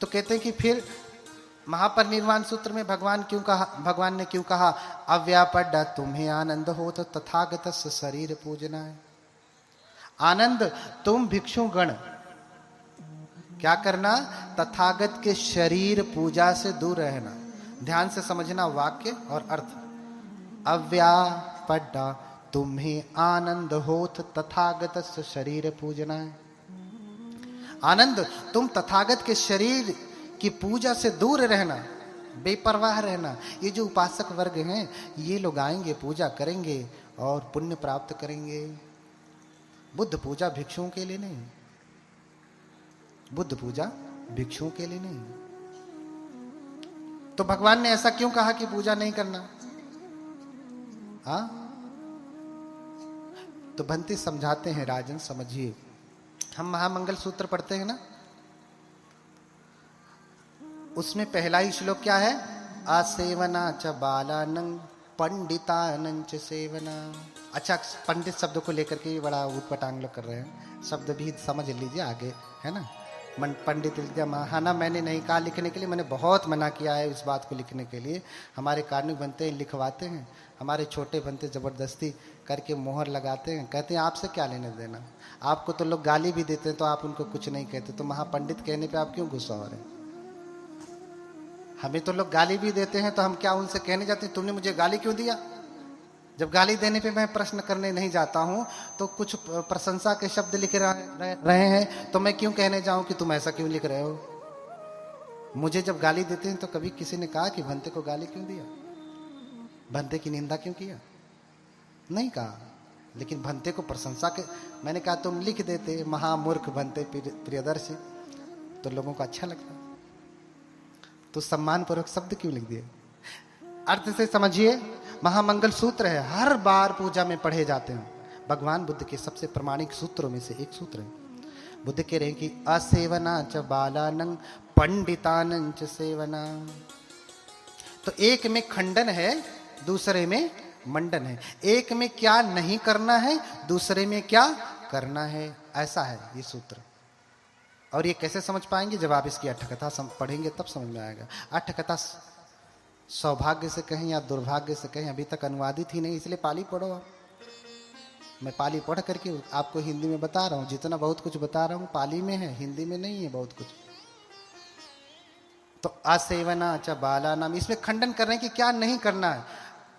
तो कहते हैं कि फिर महापरिनिर्वाण सूत्र में भगवान ने क्यों कहा अव्यापड्डा तुम्हें आनंद हो तो तथागत शरीर पूजना है। आनंद तुम भिक्षु गण क्या करना, तथागत के शरीर पूजा से दूर रहना। ध्यान से समझना वाक्य और अर्थ। अव्यापड्डा तुम्हें आनंद होत तथागत शरीर पूजना है। आनंद तुम तथागत के शरीर की पूजा से दूर रहना, बेपरवाह रहना। ये जो उपासक वर्ग हैं ये लोग आएंगे, पूजा करेंगे और पुण्य प्राप्त करेंगे। बुद्ध पूजा भिक्षुओं के लिए नहीं, बुद्ध पूजा भिक्षुओं के लिए नहीं। तो भगवान ने ऐसा क्यों कहा कि पूजा नहीं करना? हाँ, तो भंते समझाते हैं, राजन समझिए। हम महामंगल सूत्र पढ़ते हैं ना, उसमें पहला ही श्लोक क्या है? आसेवना च बालानंग पंडितानंग च सेवना। अच्छा, पंडित शब्द को लेकर के बड़ा उटपटांग लोग कर रहे हैं, शब्द भी समझ लीजिए आगे, है ना। पंडित हाँ ना, मैंने नहीं कहा लिखने के लिए, मैंने बहुत मना किया है इस बात को लिखने के लिए। हमारे कार्मिक बनते हैं, लिखवाते हैं, हमारे छोटे बनते जबरदस्ती करके मोहर लगाते हैं, कहते हैं आपसे क्या लेने देना। आपको तो लोग गाली भी देते हैं तो आप उनको कुछ नहीं कहते, तो महापंडित कहने पे आप क्यों गुस्सा हो रहे हैं? हमें तो लोग गाली भी देते हैं तो हम क्या उनसे कहने जाते हैं तुमने मुझे गाली क्यों दिया? जब गाली देने पे मैं प्रश्न करने नहीं जाता हूं तो कुछ प्रशंसा के शब्द लिख रहे हैं तो मैं क्यों कहने जाऊं कि तुम ऐसा क्यों लिख रहे हो? मुझे जब गाली देते हैं तो कभी किसी ने कहा कि भंते को गाली क्यों दिया, भंते की निंदा क्यों किया? नहीं कहा। लेकिन भंते को प्रशंसा के मैंने कहा तुम लिख देते महामूर्ख भंते प्रियदर्शी, तो लोगों को अच्छा लगता। तो सम्मान पूर्वक शब्द क्यों लिख दिए? अर्थ से समझिए, महामंगल सूत्र है, हर बार पूजा में पढ़े जाते हैं। भगवान बुद्ध के सबसे प्रमाणिक सूत्रों में से एक सूत्र है। बुद्ध कह रहे हैं कि असेवना च बालानंग पंडितानंग च सेवना। तो एक में खंडन है, दूसरे में मंडन है। एक में क्या नहीं करना है, दूसरे में क्या करना है, ऐसा है ये सूत्र। और ये कैसे समझ पाएंगे? जब आप इसकी अट्ठकथा पढ़ेंगे तब समझ में आएगा। अट्ठकथा सौभाग्य से कहें या दुर्भाग्य से कहें अभी तक अनुवादित ही नहीं, इसलिए पाली पढ़ो आप। मैं पाली पढ़ करके आपको हिंदी में बता रहा हूं, जितना बहुत कुछ बता रहा हूं पाली में है, हिंदी में नहीं है बहुत कुछ। तो असेवना च बालानाम, इसमें खंडन कर रहे हैं कि क्या नहीं करना है।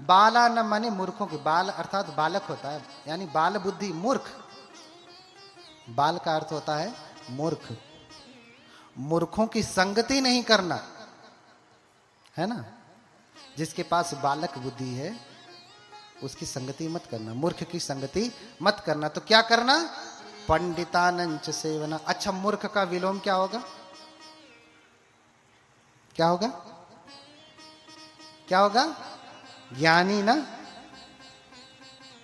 बालानाम माने मूर्खों के, बाल अर्थात बालक होता है, यानी बाल बुद्धि मूर्ख। बाल का अर्थ होता है मूर्ख। मूर्खों की संगति नहीं करना, है ना। जिसके पास बालक बुद्धि है उसकी संगति मत करना, मूर्ख की संगति मत करना। तो क्या करना? पंडितानंच सेवना। अच्छा, मूर्ख का विलोम क्या होगा? क्या होगा? क्या होगा? ज्ञानी ना।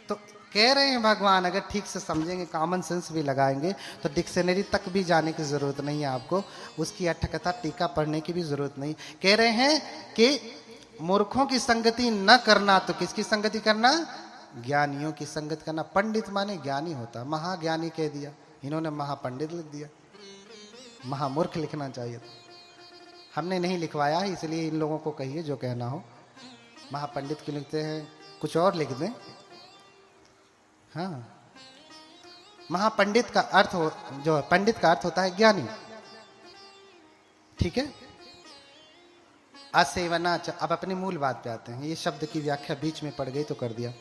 तो कह रहे हैं भगवान, अगर ठीक से समझेंगे, कॉमन सेंस भी लगाएंगे तो डिक्शनरी तक भी जाने की जरूरत नहीं है आपको, उसकी अट्ठकथा टीका पढ़ने की भी जरूरत नहीं। कह रहे हैं कि मूर्खों की संगति न करना, तो किसकी संगति करना? ज्ञानियों की संगति करना। पंडित माने ज्ञानी होता, महाज्ञानी कह दिया, इन्होंने महापंडित लिख दिया, महामूर्ख लिखना चाहिए था। हमने नहीं लिखवाया है, इसलिए इन लोगों को कहिए जो कहना हो। महापंडित क्यों लिखते हैं? कुछ और लिख दें। हाँ, महापंडित का अर्थ जो पंडित का अर्थ होता है ज्ञानी, ठीक है। असेवना च, अब अपनी मूल बात पे आते हैं। ये शब्द की व्याख्या बीच में पड़ गई तो कर दिया।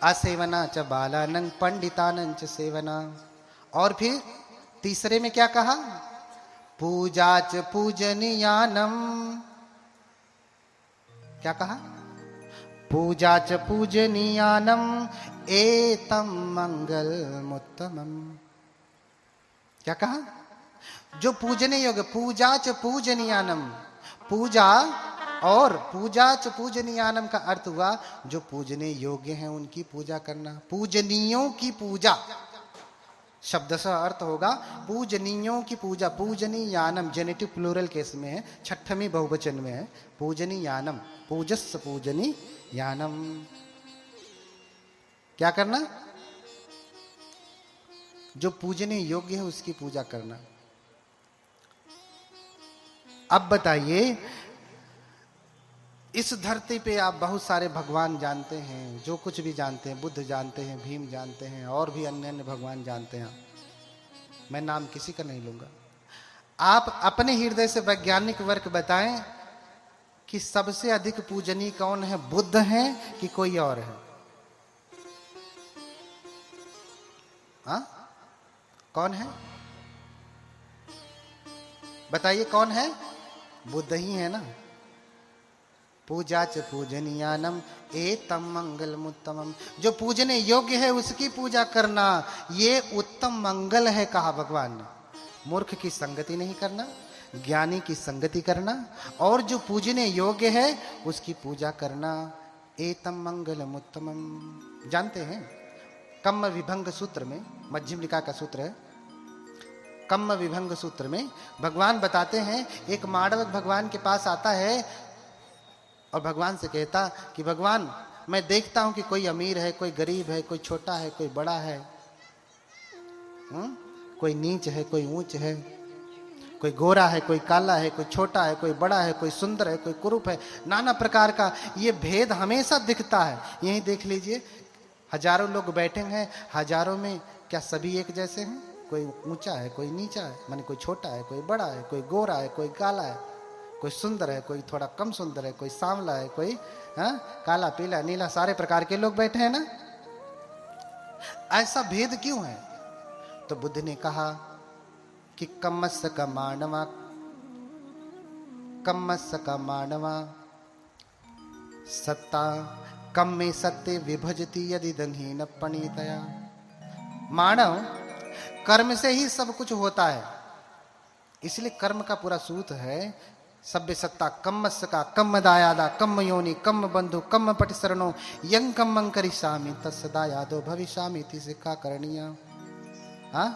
असेवना च बालानंग पंडितानंग च सेवना। और फिर तीसरे में क्या कहा? पूजा च पूजनीयानम। क्या कहा? पूजा च पूजनीयानम एतम मंगलमुत्तमम। क्या कहा? जो पूजने योग्य, पूजा च पूजनीयानम, पूजा और पूजा च पूजनीयानम का अर्थ हुआ जो पूजने योग्य हैं उनकी पूजा करना। पूजनीयों की पूजा शब्द से अर्थ होगा पूजनीयों की पूजा। पूजनीयानम जेनेटिव प्लूरल केस में है, छठवीं बहुवचन में है। पूजनीयानम, पूजस्स पूजनीयानम। क्या करना? जो पूजने योग्य है उसकी पूजा करना। अब बताइए, इस धरती पे आप बहुत सारे भगवान जानते हैं, जो कुछ भी जानते हैं, बुद्ध जानते हैं, भीम जानते हैं, और भी अन्य अन्य भगवान जानते हैं। मैं नाम किसी का नहीं लूंगा। आप अपने हृदय से वैज्ञानिक वर्ग बताएं कि सबसे अधिक पूजनीय कौन है, बुद्ध हैं कि कोई और है? हाँ, कौन है बताइए, कौन है? बुद्ध ही है ना। पूजा च पूजनीयानम एतम मंगलमुत्तमम, जो पूजने योग्य है उसकी पूजा करना ये उत्तम मंगल है, कहा भगवान ने। मूर्ख की संगति नहीं करना, ज्ञानी की संगति करना, और जो पूजने योग्य है उसकी पूजा करना, एतम मंगलमुत्तमम। जानते हैं कम्म विभंग सूत्र में, मध्यम निकाय का सूत्र है, कम्म विभंग सूत्र में भगवान बताते हैं, एक मांडवक भगवान के पास आता है और भगवान से कहता कि भगवान, मैं देखता हूं कि कोई अमीर है, कोई गरीब है, कोई छोटा है, कोई बड़ा है, कोई नीच है, कोई ऊंच है, कोई गोरा है, कोई काला है, कोई छोटा है, कोई बड़ा है, कोई सुंदर है, कोई कुरूप है, नाना प्रकार का ये भेद हमेशा दिखता है। यही देख लीजिए, हजारों लोग बैठे हैं, हजारों में क्या सभी एक जैसे हैं? कोई ऊंचा है, कोई नीचा है, माने कोई छोटा है, कोई बड़ा है, कोई गोरा है, कोई काला है, कोई सुंदर है, कोई थोड़ा कम सुंदर है, कोई सांवला है, कोई काला पीला नीला, सारे प्रकार के लोग बैठे हैं ना। ऐसा भेद क्यों है? तो बुद्ध ने कहा कि कम्मस्य का मानवा, कम्मस्य का मानवा सत्ता कम में सत्य विभजती यदि दंहीन पणितया। मानव कर्म से ही सब कुछ होता है, इसलिए कर्म का पूरा सूत्र है सभ्य सत्ता कम्मस्य का, कम्म दायादा, कम्म योनि, कम्म बंधु, कम्म पटिशरणो, यं कम्मं करिष्यामि तस्य दायादो भविष्यामि इति सिक्खा करणीया। हाँ,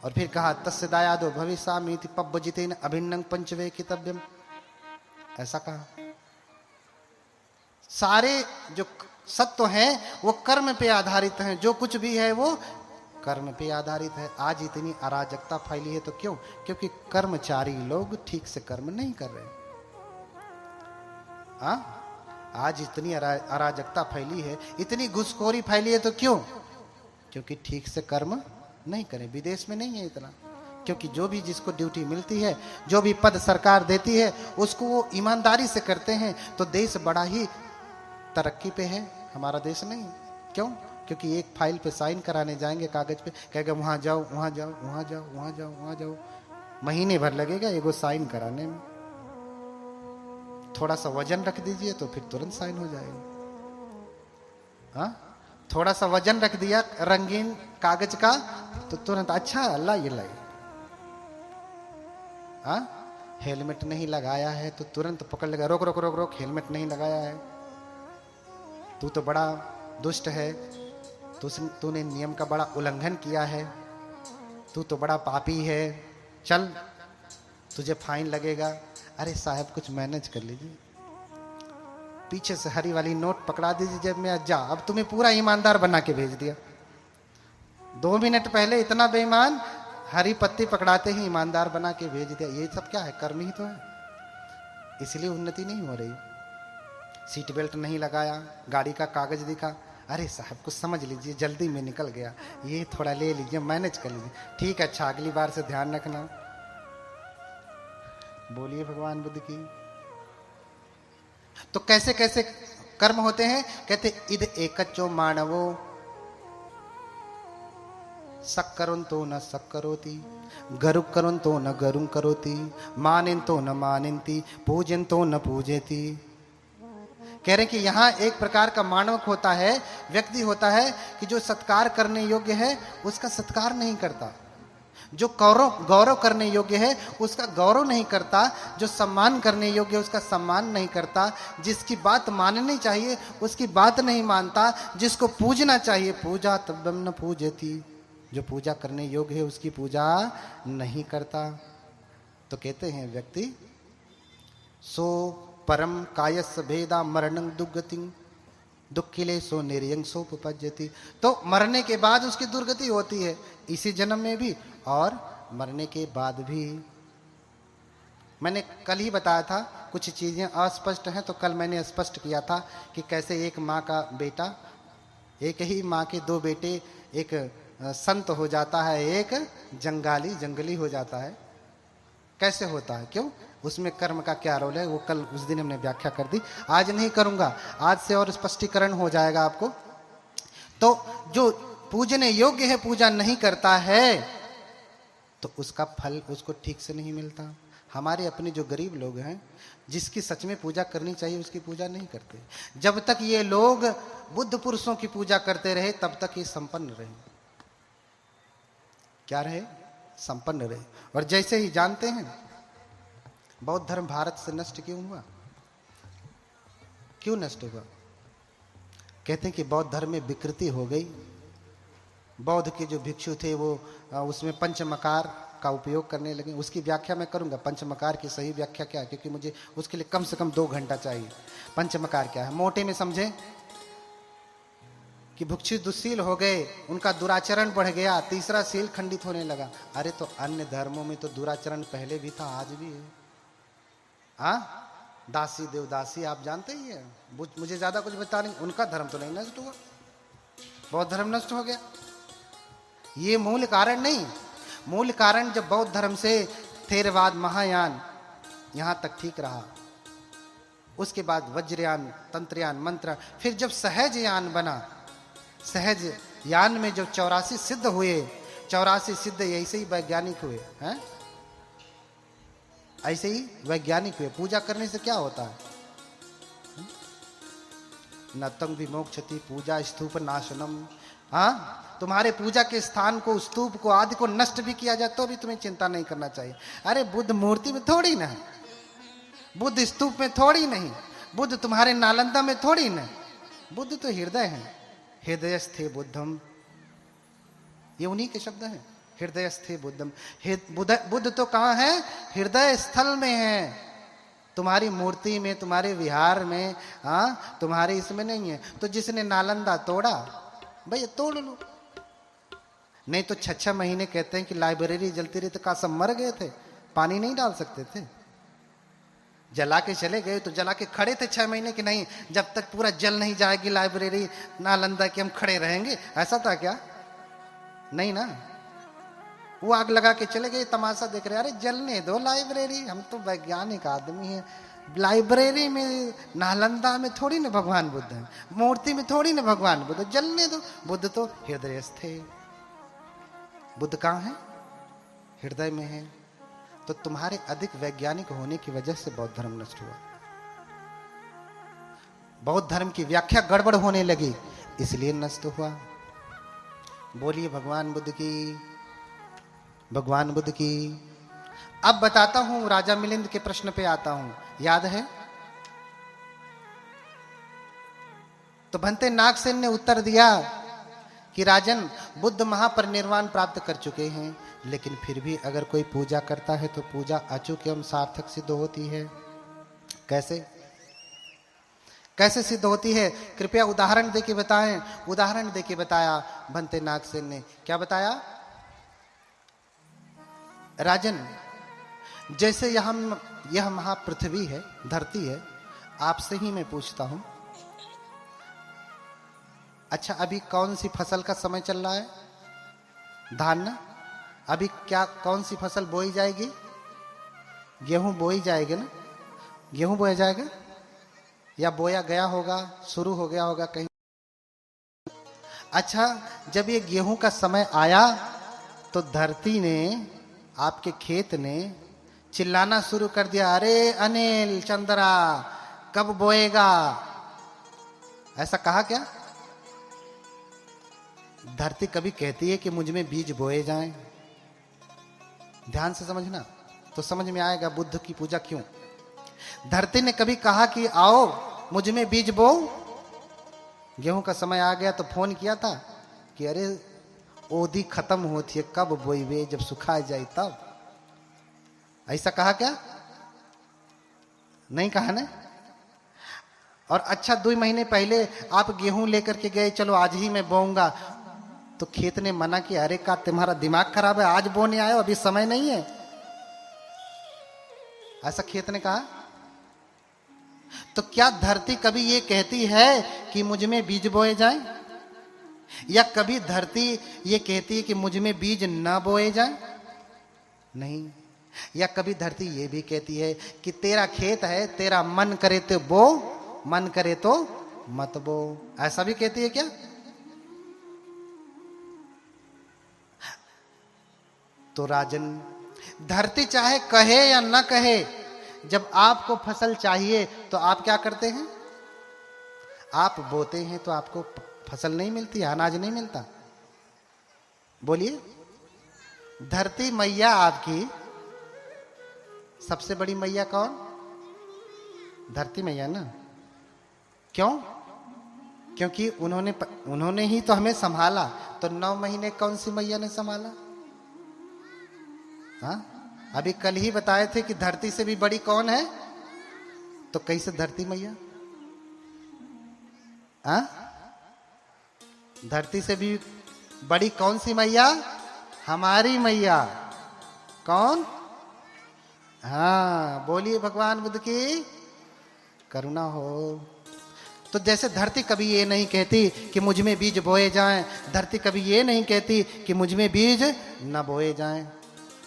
और फिर कहा तस्य दायादो भविष्यामि इति पब्बजितेन अभिन्नं पंचवे कितव्यम, ऐसा कहा। सारे जो सत्व हैं वो कर्म पे आधारित हैं, जो कुछ भी है वो कर्म पे आधारित है। आज इतनी अराजकता फैली है तो क्यों? क्योंकि कर्मचारी लोग ठीक से कर्म नहीं कर रहे। आज इतनी अराजकता फैली है, इतनी घुसखोरी फैली है तो क्यों? क्योंकि ठीक से कर्म नहीं करें। विदेश में नहीं है इतना, क्योंकि जो भी जिसको ड्यूटी मिलती है, जो भी पद सरकार देती है, उसको वो ईमानदारी से करते हैं, तो देश बड़ा ही तरक्की पे है। हमारा देश नहीं। क्यों? क्योंकि एक फाइल पे साइन कराने जाएंगे कागज पे, कहेगा वहां जाओ, वहां जाओ, वहां जाओ, वहां जाओ, वहां जाओ, महीने भर लगेगा एगो साइन कराने में। थोड़ा सा वजन रख दीजिए तो फिर तुरंत साइन हो जाएगा। थोड़ा सा वजन रख दिया रंगीन कागज का तो तुरंत अच्छा अल्लाह ये लाई। हेलमेट नहीं लगाया है तो तुरंत पकड़ लेगा, रोक रोक रोक रोक, हेलमेट नहीं लगाया है, तू तो बड़ा दुष्ट है, तूने नियम का बड़ा उल्लंघन किया है, तू तो बड़ा पापी है, चल तुझे फाइन लगेगा। अरे साहब कुछ मैनेज कर लीजिए, पीछे से हरी वाली नोट पकड़ा दीजिए जेब में, जा, अब तुम्हें पूरा ईमानदार बना के भेज दिया। 2 मिनट पहले इतना बेईमान, हरी पत्ती पकड़ाते ही ईमानदार बना के भेज दिया। ये सब क्या है? कर्म ही तो है। इसलिए उन्नति नहीं हो रही। सीट बेल्ट नहीं लगाया, गाड़ी का कागज दिखा, अरे साहब कुछ समझ लीजिए, जल्दी में निकल गया, ये थोड़ा ले लीजिए, मैनेज कर लीजिए, ठीक है, अच्छा अगली बार से ध्यान रखना। बोलिए भगवान बुद्ध की। तो कैसे कैसे कर्म होते हैं? कहते इद एकच्चो मानवो सक्करंतो न सक्करोति, गरुक करंतो न गरुं करोति, मानेंतो न मानेंति, पूजंतो न पूजेति। कह रहे कि यहाँ एक प्रकार का मानव होता है, व्यक्ति होता है कि जो सत्कार करने योग्य है उसका सत्कार नहीं करता, जो गौरव करने योग्य है उसका गौरव नहीं करता, जो सम्मान करने योग्य है उसका सम्मान नहीं करता, जिसकी बात माननी चाहिए उसकी बात नहीं मानता, जिसको पूजना चाहिए पूजा तब्बम न पूजति, जो पूजा करने योग्य है उसकी पूजा नहीं करता। तो कहते हैं व्यक्ति सो परम कायस भेदा मरणं दुर्गति, दुखिले सो निर्यंग सोपपज्यति। तो मरने के बाद उसकी दुर्गति होती है, इसी जन्म में भी और मरने के बाद भी। मैंने कल ही बताया था, कुछ चीजें अस्पष्ट हैं तो कल मैंने स्पष्ट किया था कि कैसे एक माँ का बेटा, एक ही माँ के दो बेटे, एक संत हो जाता है, एक जंगली हो जाता है। कैसे होता है, क्यों, उसमें कर्म का क्या रोल है, वो कल उस दिन हमने व्याख्या कर दी। आज नहीं करूंगा, आज से और स्पष्टीकरण हो जाएगा आपको। तो जो पूजने योग्य है पूजा नहीं करता है तो उसका फल उसको ठीक से नहीं मिलता। हमारे अपने जो गरीब लोग हैं, जिसकी सच में पूजा करनी चाहिए उसकी पूजा नहीं करते। जब तक ये लोग बुद्ध पुरुषों की पूजा करते रहे तब तक ये संपन्न रहे। क्या रहे, संपन्न रहे। और जैसे ही जानते हैं बौद्ध धर्म भारत से नष्ट क्यों हुआ, क्यों नष्ट हुआ? कहते हैं कि बौद्ध धर्म में विकृति हो गई। बौद्ध के जो भिक्षु थे वो उसमें पंचमकार का उपयोग करने लगे। उसकी व्याख्या मैं करूंगा, पंचमकार की सही व्याख्या क्या है, क्योंकि मुझे उसके लिए कम से कम 2 घंटा चाहिए। पंचमकार क्या है, मोटे में समझे कि भिक्षु दुशील हो गए, उनका दुराचरण बढ़ गया, तीसरा सील खंडित होने लगा। अरे तो अन्य धर्मों में तो दुराचरण पहले भी था, आज भी है। दासी देवदासी आप जानते ही है, मुझे ज्यादा कुछ बता नहीं। उनका धर्म तो नहीं नष्ट हुआ, बौद्ध धर्म नष्ट हो गया। ये मूल कारण नहीं। मूल कारण जब बौद्ध धर्म से थेरवाद, महायान यहां तक ठीक रहा, उसके बाद वज्रयान, तंत्रयान, मंत्र, फिर जब सहज यान बना, सहज यान में जो 84 सिद्ध हुए, 84 सिद्ध ऐसे ही वैज्ञानिक हुए हैं, ऐसे ही वैज्ञानिक हुए। पूजा करने से क्या होता है, नतंग विमोक्षति पूजा स्तूप नाशनम। तुम्हारे पूजा के स्थान को, स्तूप को, आदि को नष्ट भी किया जाए तो भी तुम्हें चिंता नहीं करना चाहिए। अरे बुद्ध मूर्ति में थोड़ी ना है, बुद्ध स्तूप में थोड़ी नहीं, बुद्ध तुम्हारे नालंदा में थोड़ी ना, बुद्ध तो हृदय है। हृदयस्थे बुद्धम, ये उन्हीं के शब्द हैं, हृदयस्थे बुद्धम। बुद्ध तो कहाँ है, हृदय स्थल में है। तुम्हारी मूर्ति में, तुम्हारे विहार में, तुम्हारे इसमें नहीं है। तो जिसने नालंदा तोड़ा, भैया तोड़ लो। नहीं तो 6-6 महीने कहते हैं कि लाइब्रेरी जलती रही तो का सब मर गए थे, पानी नहीं डाल सकते थे। जला के चले गए तो जला के खड़े थे 6 महीने कि नहीं, जब तक पूरा जल नहीं जाएगी लाइब्रेरी नालंदा की हम खड़े रहेंगे, ऐसा था क्या? नहीं ना। वो आग लगा के चले गए, तमाशा देख रहे, अरे जलने दो लाइब्रेरी, हम तो वैज्ञानिक आदमी हैं। लाइब्रेरी में, नालंदा में थोड़ी ना भगवान बुद्ध है, मूर्ति में थोड़ी ना भगवान बुद्ध, जलने दो। बुद्ध तो हृदयस्थ है। बुद्ध कहाँ है, हृदय में है। तो तुम्हारे अधिक वैज्ञानिक होने की वजह से बौद्ध धर्म नष्ट हुआ। बौद्ध धर्म की व्याख्या गड़बड़ होने लगी, इसलिए नष्ट हुआ। बोलिए भगवान बुद्ध की, भगवान बुद्ध की। अब बताता हूं, राजा मिलिंद के प्रश्न पे आता हूं, याद है? तो भंते नागसेन ने उत्तर दिया कि राजन, बुद्ध महापरिनिर्वाण प्राप्त कर चुके हैं, लेकिन फिर भी अगर कोई पूजा करता है तो पूजा अचूक एवं सार्थक सिद्ध होती है। कैसे कैसे सिद्ध होती है, कृपया उदाहरण देके बताएं। उदाहरण देके बताया भंते नागसेन ने। क्या बताया? राजन, जैसे यह महापृथ्वी है, धरती है, आपसे ही मैं पूछता हूं, अच्छा अभी कौन सी फसल का समय चल रहा है? धान ना। अभी क्या, कौन सी फसल बोई जाएगी? गेहूं बोई जाएगी ना, गेहूं बोया जाएगा या बोया गया होगा, शुरू हो गया होगा कहीं। अच्छा, जब ये गेहूं का समय आया तो धरती ने, आपके खेत ने चिल्लाना शुरू कर दिया, अरे अनिल चंद्रा कब बोएगा? ऐसा कहा क्या? धरती कभी कहती है कि मुझ में बीज बोए जाएं? ध्यान से समझना तो समझ में आएगा बुद्ध की पूजा क्यों। धरती ने कभी कहा कि आओ मुझ में बीज बो? गेहूं का समय आ गया तो फोन किया था कि अरे ओधी खत्म होती है, कब बोईबे? जब सुखा जाए तब। ऐसा कहा क्या? नहीं कहा ना। और अच्छा 2 महीने पहले आप गेहूं लेकर के गए, चलो आज ही मैं बोऊंगा, तो खेत ने मना किया, अरे का तुम्हारा दिमाग खराब है, आज बोने आए हो, अभी समय नहीं है। ऐसा खेत ने कहा। तो क्या धरती कभी ये कहती है कि मुझ में बीज बोए जाएं? या कभी धरती ये कहती है कि मुझ में बीज ना बोए जाएं? नहीं। या कभी धरती ये भी कहती है कि तेरा खेत है, तेरा मन करे तो बो, मन करे तो मत बो। ऐसा भी कहती है क्या? तो राजन, धरती चाहे कहे या ना कहे, जब आपको फसल चाहिए तो आप क्या करते हैं? आप बोते हैं तो आपको फसल नहीं मिलती, अनाज नहीं मिलता। बोलिए, धरती मैया आपकी सबसे बड़ी मैया कौन? धरती मैया ना। क्यों? क्योंकि उन्होंने ही तो हमें संभाला। तो 9 महीने कौन सी मैया ने संभाला? हाँ, अभी कल ही बताए थे कि धरती से भी बड़ी कौन है। तो कैसे धरती मैया? हाँ, धरती से भी बड़ी कौन सी मैया? हमारी मैया। कौन? हाँ, बोलिए भगवान बुद्ध की करुणा हो। तो जैसे धरती कभी ये नहीं कहती कि मुझ में बीज बोए जाएं, धरती कभी ये नहीं कहती कि मुझ में बीज न बोए जाएं,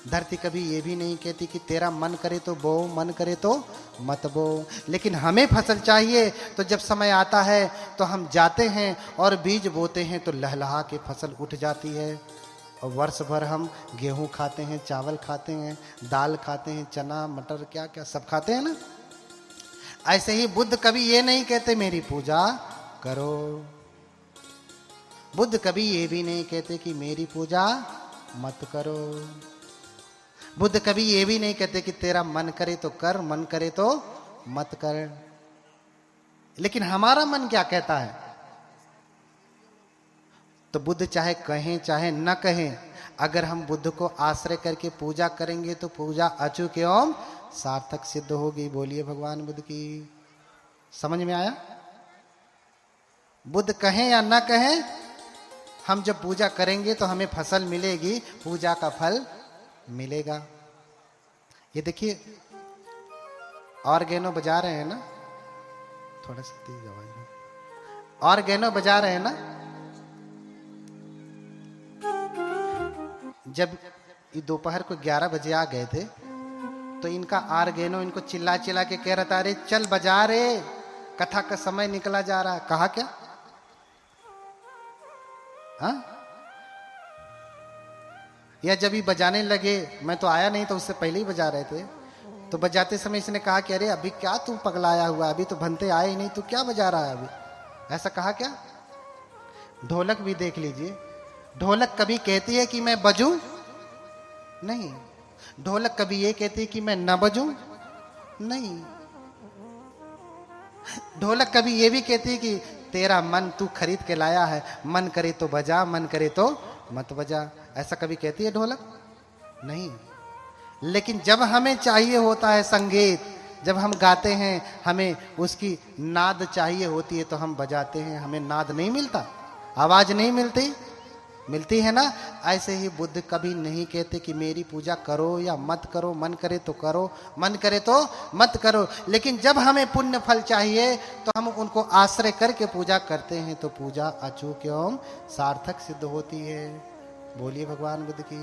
धरती कभी ये भी नहीं कहती कि तेरा मन करे तो बो, मन करे तो मत बो। लेकिन हमें फसल चाहिए तो जब समय आता है तो हम जाते हैं और बीज बोते हैं तो लहलहा के फसल उठ जाती है। और वर्ष भर हम गेहूं खाते हैं, चावल खाते हैं, दाल खाते हैं, चना मटर क्या क्या सब खाते हैं ना। ऐसे ही बुद्ध कभी ये नहीं कहते मेरी पूजा करो। बुद्ध कभी ये भी नहीं कहते कि मेरी पूजा मत करो। बुद्ध कभी ये भी नहीं कहते कि तेरा मन करे तो कर, मन करे तो मत कर। लेकिन हमारा मन क्या कहता है? तो बुद्ध चाहे कहें चाहे न कहें, अगर हम बुद्ध को आश्रय करके पूजा करेंगे तो पूजा अचूक एवं सार्थक सिद्ध होगी। बोलिए भगवान बुद्ध की। समझ में आया? बुद्ध कहें या ना कहें, हम जब पूजा करेंगे तो हमें फसल मिलेगी, पूजा का फल मिलेगा। ये देखिए ऑर्गेनो बजा रहे हैं ना, थोड़ा सा तेज आवाज में। ऑर्गेनो बजा रहे हैं ना। जब ये दोपहर को 11 बजे आ गए थे तो इनका ऑर्गेनो इनको चिल्ला चिल्ला के कह रहा था, अरे चल बजा रे, कथा का समय निकला जा रहा है। कहा क्या? हाँ? या जब ये बजाने लगे, मैं तो आया नहीं तो उससे पहले ही बजा रहे थे, तो बजाते समय इसने कहा कि अरे अभी क्या तू पगलाया हुआ, अभी तो भंते आए ही नहीं, तू क्या बजा रहा है अभी? ऐसा कहा क्या? ढोलक भी देख लीजिए, ढोलक कभी कहती है कि मैं बजूं? नहीं। ढोलक कभी ये कहती है कि मैं न बजूं? नहीं। ढोलक कभी ये भी कहती है कि तेरा मन तू खरीद के लाया है, मन करे तो बजा, मन करे तो मत बजा। ऐसा कभी कहती है ढोलक? नहीं। लेकिन जब हमें चाहिए होता है संगीत, जब हम गाते हैं, हमें उसकी नाद चाहिए होती है तो हम बजाते हैं। हमें नाद नहीं मिलता, आवाज नहीं मिलती, मिलती है ना। ऐसे ही बुद्ध कभी नहीं कहते कि मेरी पूजा करो या मत करो, मन करे तो करो, मन करे तो मत करो। लेकिन जब हमें पुण्य फल चाहिए तो हम उनको आश्रय करके पूजा करते हैं तो पूजा अचूक एवं सार्थक सिद्ध होती है। बोलिए भगवान बुद्ध की,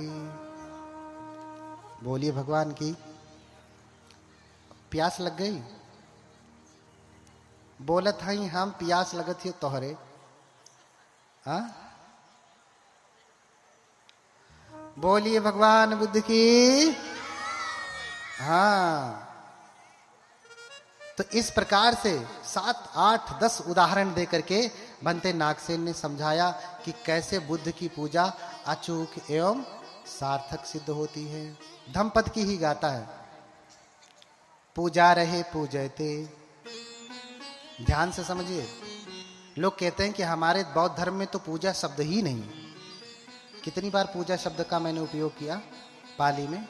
बोलिए भगवान की। प्यास लग गई? बोलत हई हम प्यास लगत है तोहरे। हाँ, बोलिए भगवान बुद्ध की। हाँ, तो इस प्रकार से 7, 8, 10 उदाहरण देकर के बनते नागसेन ने समझाया कि कैसे बुद्ध की पूजा अचूक एवं सार्थक सिद्ध होती है। धम्मपद की ही गाता है, पूजा रहे पूजयते। ध्यान से समझिए, लोग कहते हैं कि हमारे बौद्ध धर्म में तो पूजा शब्द ही नहीं। कितनी बार पूजा शब्द का मैंने उपयोग किया पाली में,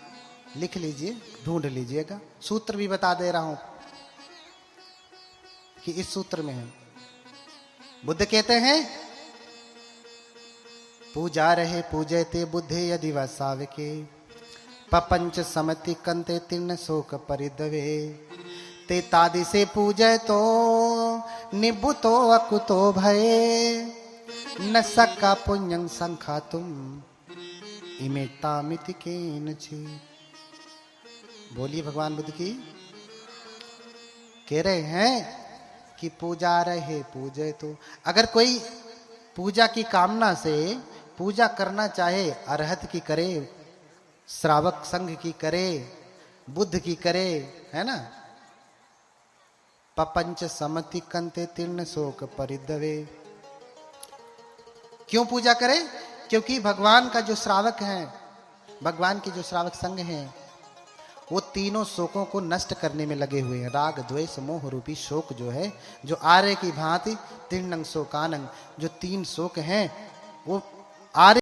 लिख लीजिए, ढूंढ लीजिएगा। सूत्र भी बता दे रहा हूं कि इस सूत्र में है। बुद्ध कहते हैं पूजा रहे पूजयते बुद्धे यदि वसावके, पपंच समति कंते तीर्ण शोक परिदवे ते तादि से पूजय तो निबुतो अकुतो भये न सक्का पुण्यं संखा तुम इमे तामिति केनचि। बोलिए भगवान बुद्ध की। कह रहे हैं कि पूजा रहे पूजे तो, अगर कोई पूजा की कामना से पूजा करना चाहे, अरहत की करे, श्रावक संघ की करे, बुद्ध की करे, है ना। पपंच समति कंते तीर्ण शोक परिदवे। क्यों पूजा करे? क्योंकि भगवान का जो श्रावक है, भगवान के जो श्रावक संघ हैं, वो तीनों शोकों को नष्ट करने में लगे हुए हैं। राग द्वेष मोह रूपी शोक जो है, जो आर्य की भांति तीर्णं शोकानंग, जो तीन शोक हैं वो आर्य